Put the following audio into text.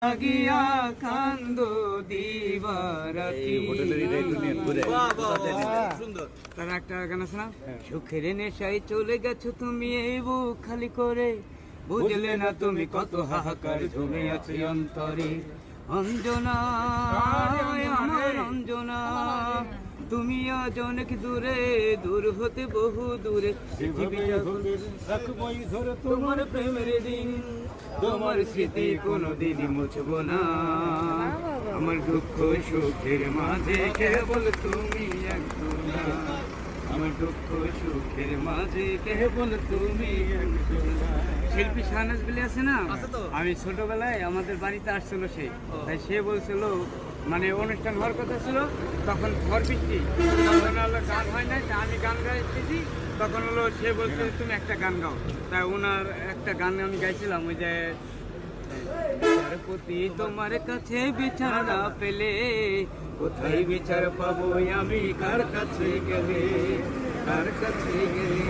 লাগিয়া কান্দো দিবারাতি। তার একটা গান আছে না, সুখের নেশায় চলে গেছো তুমি এই বুক খালি করে, বুঝলে না তুমি কত হাহাকার জমে আছে অন্তরে। অঞ্জনা আমার অঞ্জনা, তুমি আজ অনেক দূরে, দূর হতে বহু দূরে, তোমার প্রেমের দিন, তোমার স্মৃতি কোনোদিনই মুছবো না। আমার দুঃখ সুখের মাঝে কেবল তুমি একজনা, আমার দুঃখ সুখের মাঝে কেবল তুমি একজনা। শিল্পী শাহনাজ বিলি আছে না, আমি ছোটবেলায় আমাদের বাড়িতে আসছিল সে, তাই সে বলছিল মানে অনুষ্ঠান হওয়ার কথা ছিল, তখন ঝড় বৃষ্টি, তখন হলো গান হয় না, আমি গান গাইতেছি, তখন হলো সে বলছে তুমি একটা গান গাও, তাই ওনার একটা গান আমি গাইছিলাম, ওই যে প্রতি তোমার কাছে বিচার না পেলে কোথায় বিচার পাবো আমি, কার কাছে গেলে, কার কাছে গেলে।